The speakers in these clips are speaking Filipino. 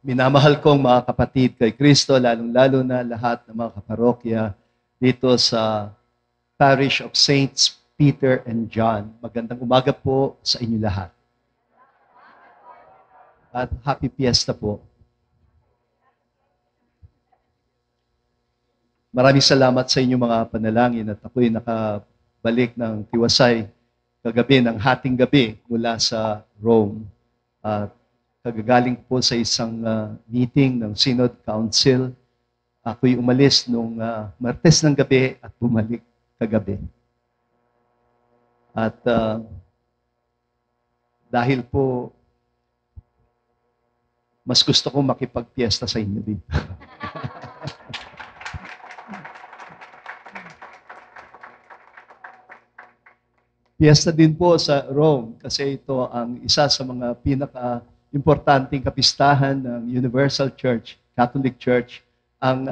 Minamahal kong mga kapatid kay Kristo, lalong-lalo na lahat ng mga kaparokya dito sa Parish of Saints Peter and John. Magandang umaga po sa inyo lahat. At happy fiesta po. Maraming salamat sa inyong mga panalangin at ako'y nakabalik ng Tiwasay kagabi ng hating gabi mula sa Rome. At kagagaling po sa isang meeting ng Synod Council. Ako'y umalis nung Martes ng gabi at bumalik kagabi. At dahil po mas gusto kong makipagpiesta sa inyo dito. Piesta din po sa Rome kasi ito ang isa sa mga pinaka-importanting kapistahan ng Universal Church, Catholic Church, ang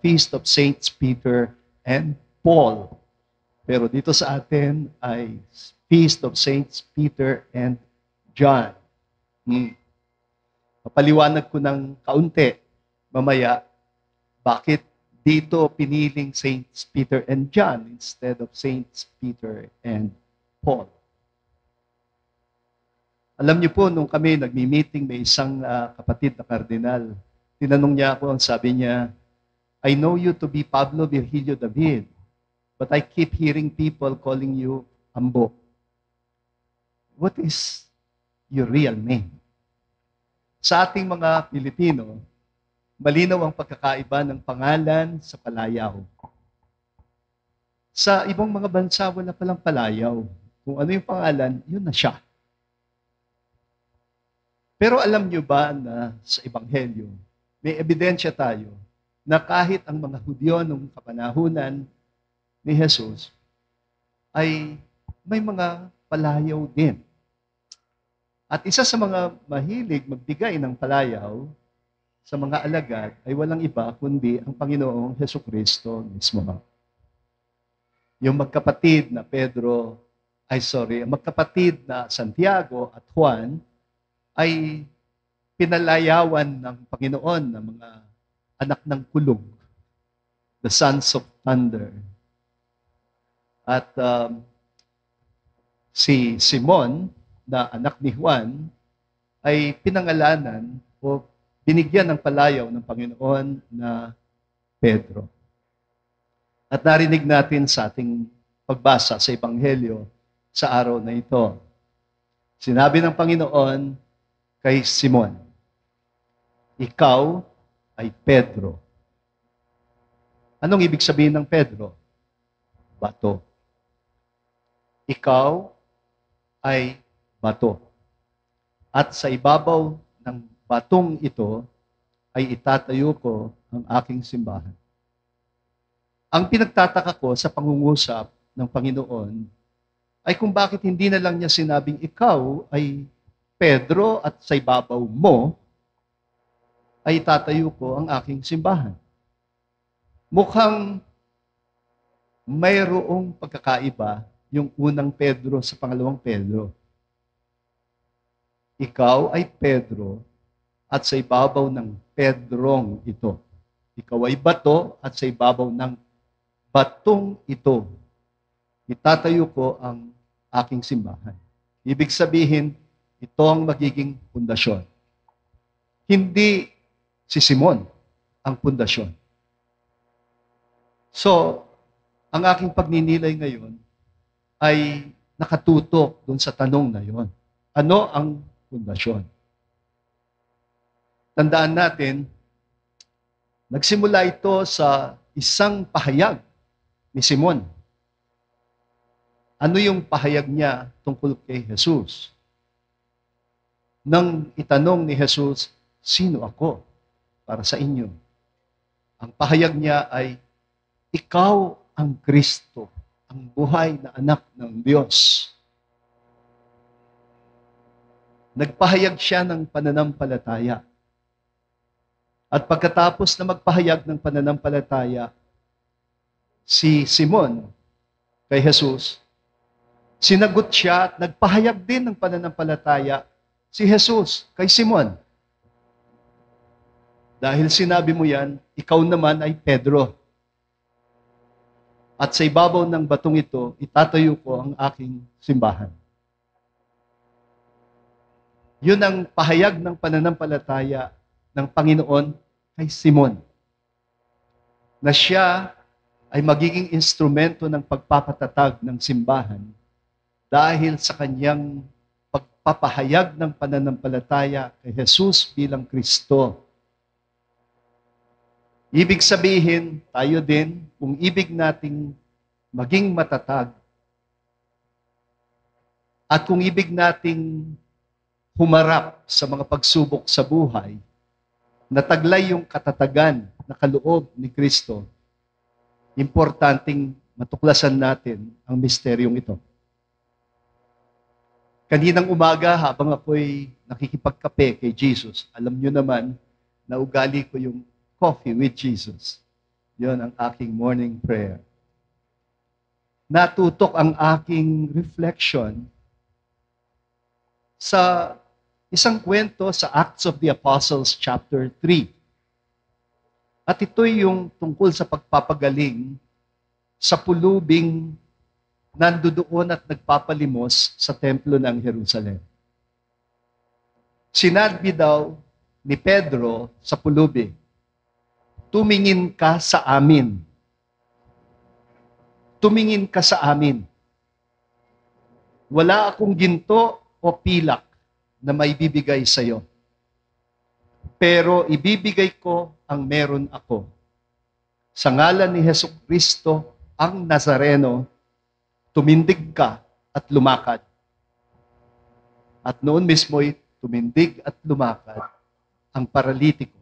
Feast of Saints Peter and Paul. Pero dito sa atin ay Feast of Saints Peter and John. Papaliwanag ko ng kaunti mamaya bakit dito piniling Saints Peter and John instead of Saints Peter and Paul. Alam niyo po, nung kami nagmi-meeting, may isang kapatid na kardinal. Tinanong niya ako, ang sabi niya, I know you to be Pablo Virgilio David, but I keep hearing people calling you Ambo. What is your real name? Sa ating mga Pilipino, malinaw ang pagkakaiba ng pangalan sa palayaw. Sa ibang mga bansa, wala palang palayaw. Kung ano yung pangalan, yun na siya. Pero alam nyo ba na sa Ebanghelyo, may ebidensya tayo na kahit ang mga Hudyo nung kapanahunan ni Jesus ay may mga palayaw din. At isa sa mga mahilig magbigay ng palayaw sa mga alagad ay walang iba kundi ang Panginoong Hesukristo mismo. Yung magkapatid na magkapatid na Santiago at Juan ay pinalayawan ng Panginoon ng mga anak ng kulog, the sons of thunder. At si Simon, na anak ni Juan, ay pinangalanan o binigyan ng palayaw ng Panginoon na Pedro. At narinig natin sa ating pagbasa sa Ebanghelyo sa araw na ito. Sinabi ng Panginoon kay Simon, ikaw ay Pedro. Anong ibig sabihin ng Pedro? Bato. Ikaw ay bato. At sa ibabaw ng batong ito ay itatayo ko ang aking simbahan. Ang pinagtataka ko sa pangungusap ng Panginoon ay kung bakit hindi na lang niya sinabing ikaw ay Pedro at sa ibabaw mo ay itatayo ko ang aking simbahan. Mukhang mayroong pagkakaiba yung unang Pedro sa pangalawang Pedro. Ikaw ay Pedro at sa ibabaw ng Pedrong ito. Ikaw ay bato at sa ibabaw ng batong ito. Itatayo ko ang aking simbahan. Ibig sabihin, ito ang magiging pundasyon. Hindi si Simon ang pundasyon. So, ang aking pagninilay ngayon ay nakatutok dun sa tanong na yon. Ano ang pundasyon? Tandaan natin, nagsimula ito sa isang pahayag ni Simon. Ano yung pahayag niya tungkol kay Jesus? Nang itanong ni Jesus, sino ako para sa inyo? Ang pahayag niya ay, ikaw ang Kristo, ang buhay na anak ng Diyos. Nagpahayag siya ng pananampalataya. At pagkatapos na magpahayag ng pananampalataya, si Simon kay Jesus, sinagot siya at nagpahayag din ng pananampalataya si Jesus kay Simon. Dahil sinabi mo yan, ikaw naman ay Pedro. At sa ibabaw ng batong ito, itatayo ko ang aking simbahan. Yun ang pahayag ng pananampalataya ng Panginoon kay Simon. Na siya ay magiging instrumento ng pagpapatatag ng simbahan dahil sa kanyang pagpapahayag ng pananampalataya kay Jesus bilang Kristo. Ibig sabihin, tayo din, kung ibig nating maging matatag, at kung ibig nating humarap sa mga pagsubok sa buhay, nataglay yung katatagan na kaloob ni Kristo, importanteng matuklasan natin ang misteryong ito. Kaninang umaga, habang ako'y nakikipagkape kay Jesus, alam nyo naman na ugali ko yung coffee with Jesus. Yun ang aking morning prayer. Natutok ang aking reflection sa isang kwento sa Acts of the Apostles chapter 3. At ito'y yung tungkol sa pagpapagaling sa pulubing nandoon at nagpapalimos sa templo ng Jerusalem. Sinabi daw ni Pedro sa pulubi, tumingin ka sa amin. Tumingin ka sa amin. Wala akong ginto o pilak na may bibigay sa iyo. Pero ibibigay ko ang meron ako. Sa ngalan ni Hesukristo, ang Nazareno, tumindig ka at lumakad. At noon mismo'y tumindig at lumakad ang paralitiko.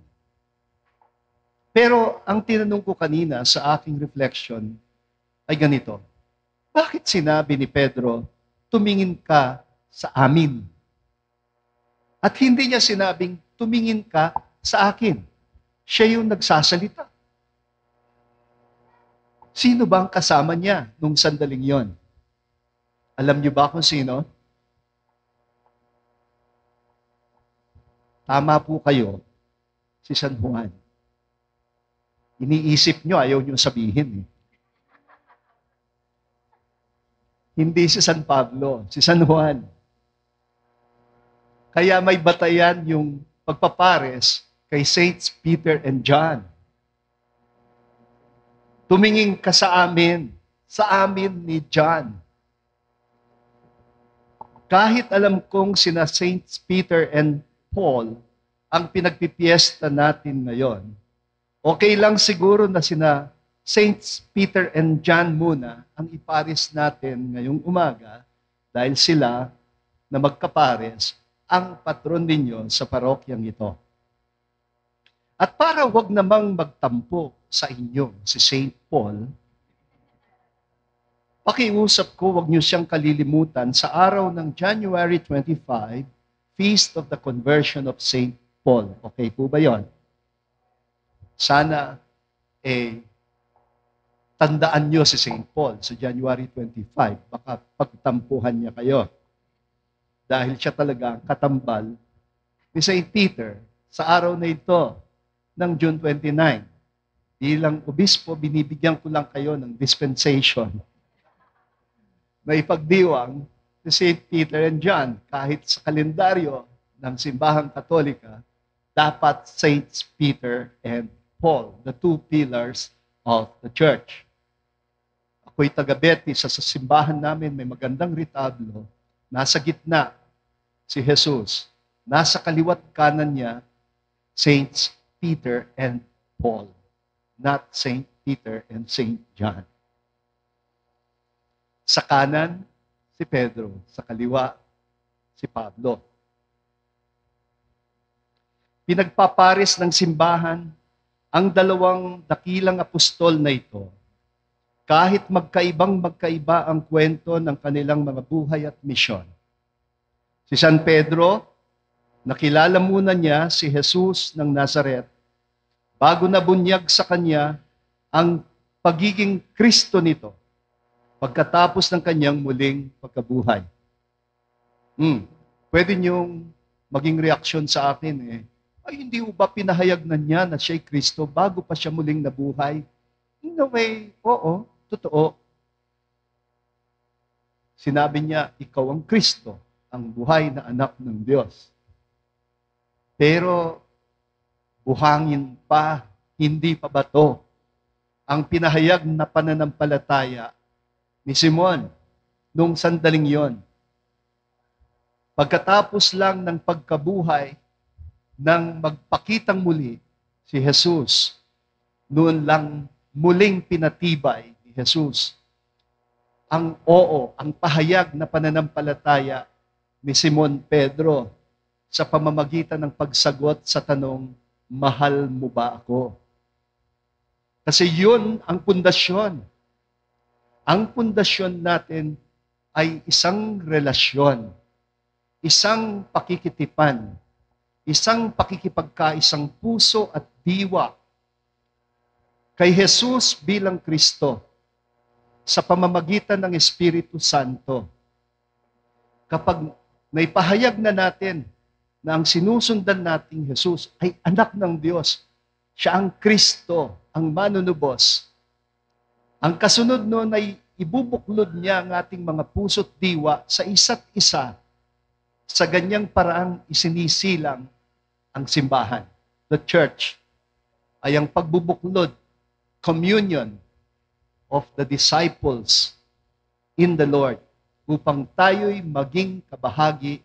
Pero ang tinanong ko kanina sa aking reflection ay ganito. Bakit sinabi ni Pedro, tumingin ka sa amin? At hindi niya sinabing, tumingin ka sa akin. Siya yung nagsasalita. Sino ba ang kasama niya nung sandaling yon? Alam niyo ba kung sino? Tama po kayo, si San Juan. Iniisip nyo, ayaw nyo sabihin. Hindi si San Pablo, si San Juan. Kaya may batayan yung pagpapares kay Saints Peter and John. Tumingin ka sa amin ni John. Kahit alam kong sina Saints Peter and Paul ang pinagpipiesta natin ngayon, okay lang siguro na sina Saints Peter and John muna ang ipares natin ngayong umaga dahil sila na magkapares ang patron ninyo sa parokyang ito. At para wag namang magtampo sa inyo si Saint Paul, pakiusap ko wag niyo siyang kalilimutan sa araw ng January 25, Feast of the Conversion of Saint Paul. Okay po ba yon? Sana tandaan nyo si St. Paul sa January 25. Baka pagtampuhan niya kayo. Dahil siya talaga ang katambal ni St. Peter sa araw na ito ng June 29. Bilang obispo, binibigyan ko lang kayo ng dispensation na ipagdiwang ni St. Peter and John. Kahit sa kalendaryo ng simbahang Katolika, dapat Saints Peter and Paul, the two pillars of the church. Ako'y taga-Betis, sa simbahan namin may magandang retablo. Nasa gitna si Jesus. Nasa kaliwat kanan niya, Saints Peter and Paul. Not Saint Peter and Saint John. Sa kanan, si Pedro. Sa kaliwa, si Pablo. Pinagpapares ng simbahan ang dalawang dakilang apostol na ito, kahit magkaiba ang kwento ng kanilang mga buhay at misyon. Si San Pedro, nakilala muna niya si Jesus ng Nazaret bago nabunyag sa kanya ang pagiging Kristo nito pagkatapos ng kanyang muling pagkabuhay. Pwede niyong maging reaksyon sa akin Ay, hindi ba pinahayag na niya na siya'y Kristo bago pa siya muling nabuhay? In a way, oo, totoo. Sinabi niya, ikaw ang Kristo, ang buhay na anak ng Diyos. Pero, buhangin pa, hindi pa ba to ang pinahayag na pananampalataya ni Simon nung sandaling yon? Pagkatapos lang ng pagkabuhay, nang magpakitang muli si Jesus, noon lang muling pinatibay ni Jesus ang oo, ang pahayag na pananampalataya ni Simon Pedro sa pamamagitan ng pagsagot sa tanong, mahal mo ba ako? Kasi yun ang pundasyon. Ang pundasyon natin ay isang relasyon, isang pakikitipan, isang pakikipagkaisang puso at diwa kay Jesus bilang Kristo sa pamamagitan ng Espiritu Santo. Kapag naipahayag na natin na ang sinusundan nating Jesus ay anak ng Diyos, siya ang Kristo, ang manunubos, ang kasunod noon ay ibubuklod niya ang ating mga puso't diwa sa isa't isa. Sa ganyang paraang isinisilang ang simbahan, the church, ay ang pagbubuklod, communion of the disciples in the Lord upang tayo'y maging kabahagi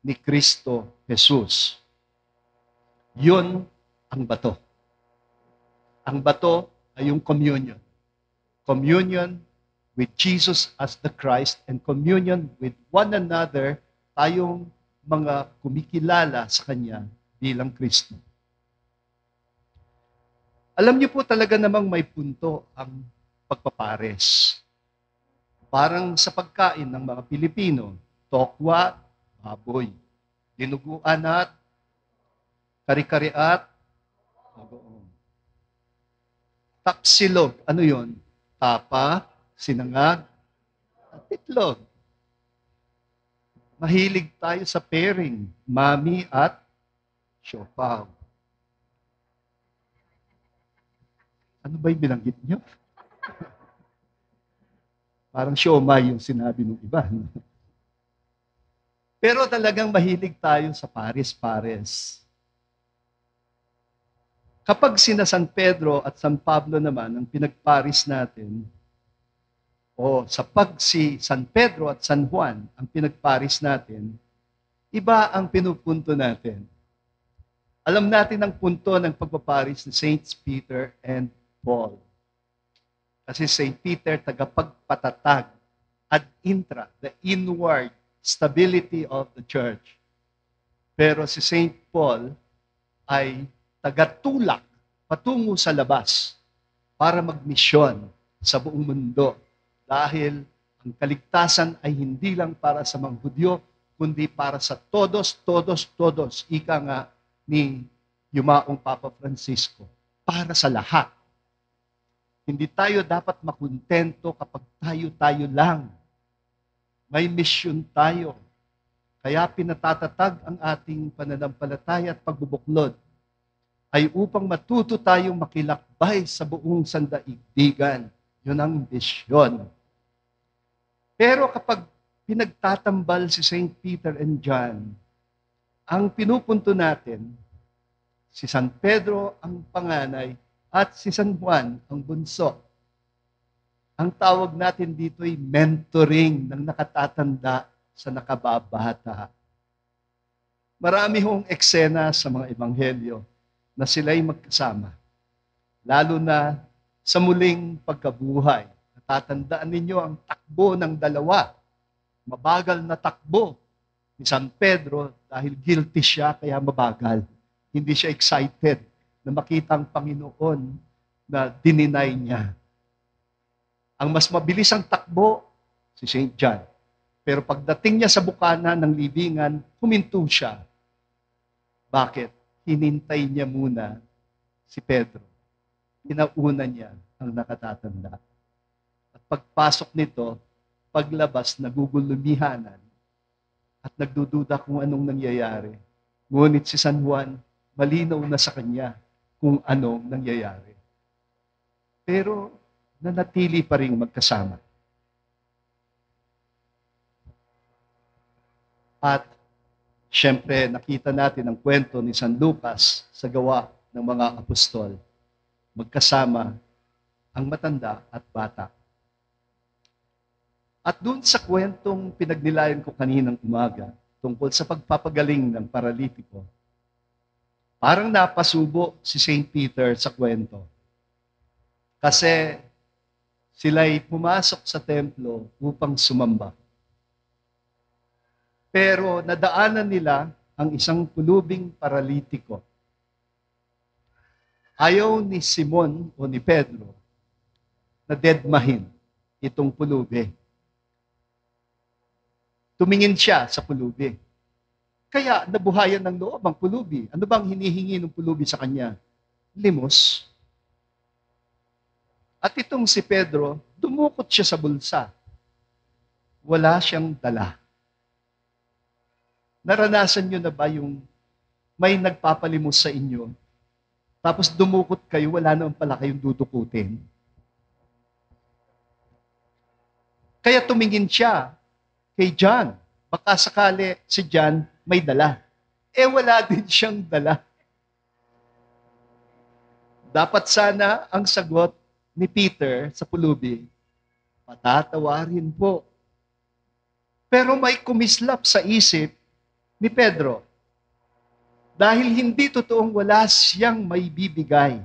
ni Kristo Jesus. Yun ang bato. Ang bato ay yung communion. Communion with Jesus as the Christ and communion with one another, tayong mga kumikilala sa Kanya bilang Kristo. Alam niyo po talaga namang may punto ang pagpapares. Parang sa pagkain ng mga Pilipino, tokwa, baboy, dinuguan at kari-kari at bagoong. Tapsilog, ano yon? Tapa, sinangag, at itlog. Mahilig tayo sa pairing, mami at siopaw. Ano ba yung binanggit niyo? Parang siomay yung sinabi ng iba. Pero talagang mahilig tayo sa pares-pares. Kapag sina San Pedro at San Pablo naman ang pinagparis natin, o sa si San Pedro at San Juan ang pinagparis natin, iba ang pinupunto natin. Alam natin ang punto ng pagpaparis ni Saints Peter and Paul. Kasi Saint Peter, tagapagpatatag ad intra, the inward stability of the church. Pero si Saint Paul ay tagatulak patungo sa labas para magmisyon sa buong mundo. Dahil ang kaligtasan ay hindi lang para sa mga Hudyo, kundi para sa todos. Ika nga ni Yumaong Papa Francisco. Para sa lahat. Hindi tayo dapat makontento kapag tayo lang. May misyon tayo. Kaya pinatatatag ang ating pananampalataya at pagbubuklod ay upang matuto tayong makilakbay sa buong sandaigdigan. Yun ang misyon. Pero kapag pinagtatambal si St. Peter and John, ang pinupunto natin, si San Pedro ang panganay at si San Juan ang bunso. Ang tawag natin dito ay mentoring ng nakatatanda sa nakababata. Marami hong eksena sa mga ebanghelyo na sila'y magkasama. Lalo na sa muling pagkabuhay. Natatandaan ninyo ang takbo ng dalawa. Mabagal na takbo ni San Pedro dahil guilty siya kaya mabagal. Hindi siya excited na makita ang Panginoon na dininay niya. Ang mas mabilis ang takbo, si St. John. Pero pagdating niya sa bukana ng libingan, huminto siya. Bakit? Hinintay niya muna si Pedro. Pinauna niya ang nakatatanda. At pagpasok nito, paglabas, nagugulumihanan at nagdududa kung anong nangyayari. Ngunit si San Juan, malinaw na sa kanya kung anong nangyayari. Pero nanatili pa rin magkasama. At siyempre, nakita natin ang kwento ni San Lucas sa gawa ng mga apostol. Magkasama ang matanda at bata. At doon sa kwentong pinagnilayan ko kaninang umaga, tungkol sa pagpapagaling ng paralitiko, parang napasubo si St. Peter sa kwento. Kasi sila'y pumasok sa templo upang sumamba. Pero nadaanan nila ang isang pulubing paralitiko. Ayaw ni Simon o ni Pedro na dedmahin itong pulubi. Tumingin siya sa pulubi. Kaya nabuhayan ng loob ang pulubi. Ano bang hinihingi ng pulubi sa kanya? Limos. At itong si Pedro, dumukot siya sa bulsa. Wala siyang dala. Naranasan niyo na ba yung may nagpapalimos sa inyo, tapos dumukot kayo, wala naman pala kayong dudukutin? Kaya tumingin siya kay John. Baka sakali si John may dala. Wala din siyang dala. Dapat sana ang sagot ni Peter sa pulubi, patatawarin po. Pero may kumislap sa isip ni Pedro. Dahil hindi totoong wala siyang may bibigay.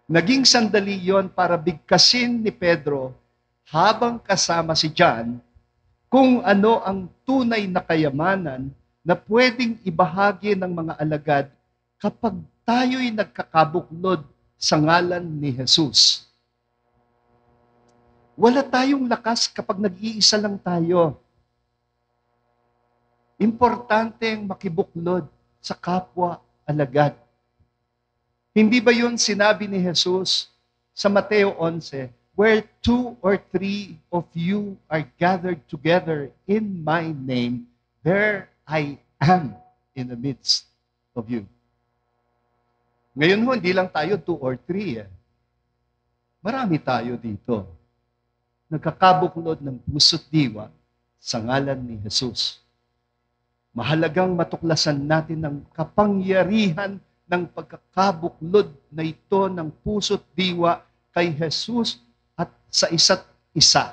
Naging sandali yon para bigkasin ni Pedro habang kasama si John kung ano ang tunay na kayamanan na pwedeng ibahagi ng mga alagad kapag tayo'y nagkakabuklod sa ngalan ni Jesus. Wala tayong lakas kapag nag-iisa lang tayo. Importanteng makibuklod sa kapwa alagad. Hindi ba yun sinabi ni Jesus sa Mateo 11, where 2 or 3 of you are gathered together in my name, there I am in the midst of you. Ngayon ho, hindi lang tayo 2 or 3. Marami tayo dito. Nagkakabuklod ng puso't diwa sa ngalan ni Jesus. Mahalagang matuklasan natin ang kapangyarihan ng pagkakabuklod na ito ng puso't diwa kay Jesus at sa isa't isa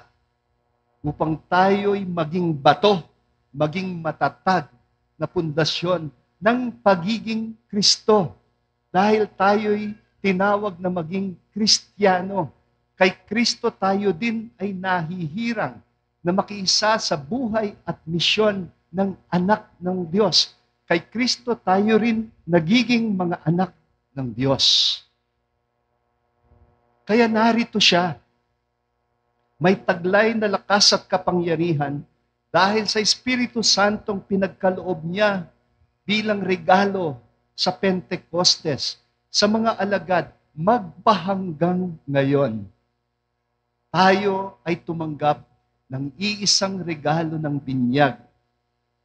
upang tayo'y maging bato, maging matatag na pundasyon ng pagiging Kristo. Dahil tayo'y tinawag na maging Kristiyano, kay Kristo tayo din ay nahihirang na makiisa sa buhay at misyon ng anak ng Diyos. Kay Kristo tayo rin nagiging mga anak ng Diyos. Kaya narito siya. May taglay na lakas at kapangyarihan dahil sa Espiritu Santong pinagkaloob niya bilang regalo sa Pentecostes sa mga alagad magpahanggang ngayon. Tayo ay tumanggap ng iisang regalo ng binyag.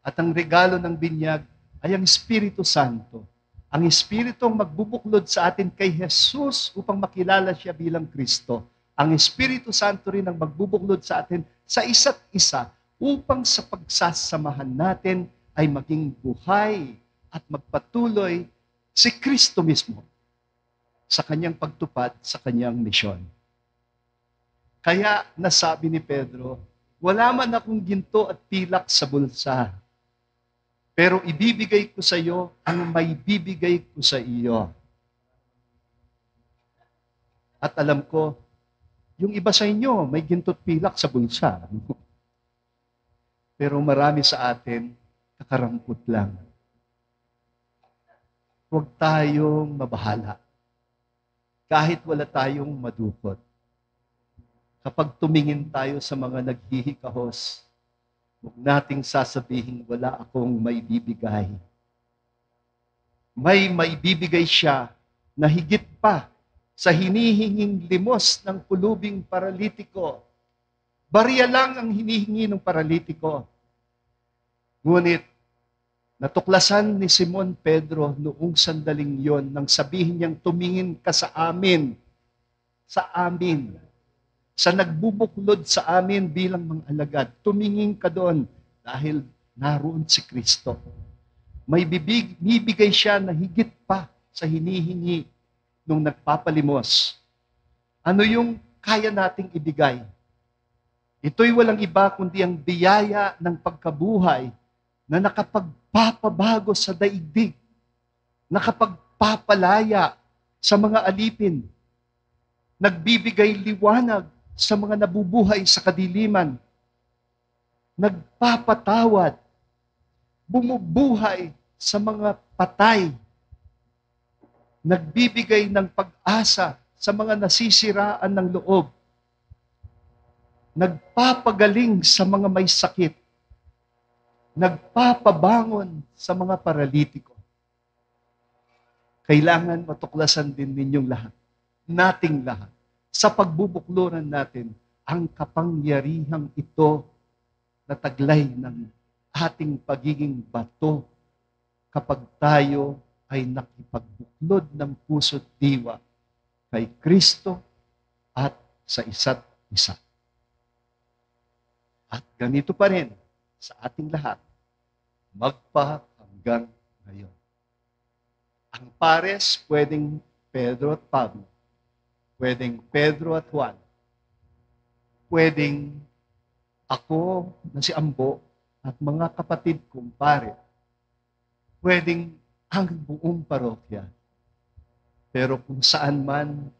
At ang regalo ng binyag ay ang Espiritu Santo. Ang Espiritong magbubuklod sa atin kay Jesus upang makilala siya bilang Kristo. Ang Espiritu Santo rin ang magbubuklod sa atin sa isa't isa upang sa pagsasamahan natin ay maging buhay at magpatuloy si Kristo mismo sa kanyang pagtupad sa kanyang misyon. Kaya nasabi ni Pedro, wala man akong ginto at pilak sa bulsa, pero ibibigay ko sa iyo ang may bibigay ko sa iyo. At alam ko, yung iba sa inyo, may ginto't pilak sa bulsa. Pero marami sa atin, nakarampot lang. Huwag tayong mabahala. Kahit wala tayong madukot. Kapag tumingin tayo sa mga naghihikahos, huwag nating sasabihin, wala akong may bibigay. May bibigay siya na higit pa sa hinihinging limos ng pulubing paralitiko. Barya lang ang hinihingi ng paralitiko. Ngunit, Natuklasan ni Simon Pedro noong sandaling yon nang sabihin niyang tumingin ka sa amin, sa nagbubuklod sa amin bilang mga alagad. Tumingin ka doon dahil naroon si Kristo. May bibigay siya na higit pa sa hinihingi nung nagpapalimos. Ano yung kaya nating ibigay? Ito'y walang iba kundi ang biyaya ng pagkabuhay na nakapagpapabago sa daigdig, nakapagpapalaya sa mga alipin, nagbibigay liwanag sa mga nabubuhay sa kadiliman, nagpapatawad, bumubuhay sa mga patay, nagbibigay ng pag-asa sa mga nasisiraan ng loob, nagpapagaling sa mga may sakit, nagpapabangon sa mga paralitiko. Kailangan matuklasan din ninyong lahat, nating lahat, sa pagbubukluran natin, ang kapangyarihang ito na taglay ng ating pagiging bato kapag tayo ay nakipagbuklod ng puso't diwa kay Kristo at sa isa't isa. At ganito pa rin sa ating lahat, magpahanggang ngayon. Ang pares pwedeng Pedro at Pablo, pwedeng Pedro at Juan, pwedeng ako na si Ambo at mga kapatid kong pare, pwedeng ang buong parokya. Pero kung saan man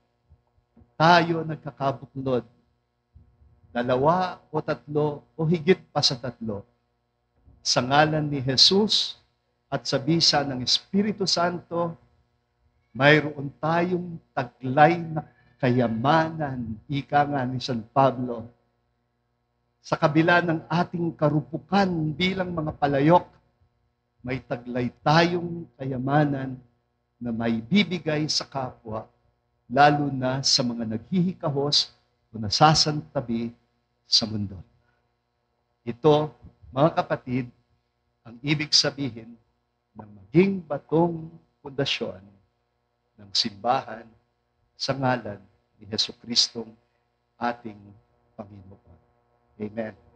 tayo nagkakabuklod, 2 o 3 o higit pa sa 3, sa ngalan ni Jesus at sa bisa ng Espiritu Santo, mayroon tayong taglay na kayamanan, ika nga ni San Pablo, sa kabila ng ating karupukan bilang mga palayok, may taglay tayong kayamanan na may bibigay sa kapwa, lalo na sa mga naghihikahos o nasasantabi sa mundo. Ito, mga kapatid, ang ibig sabihin ng maging batong pundasyon ng simbahan sa ngalan ni Jesucristong ating Panginoon. Amen.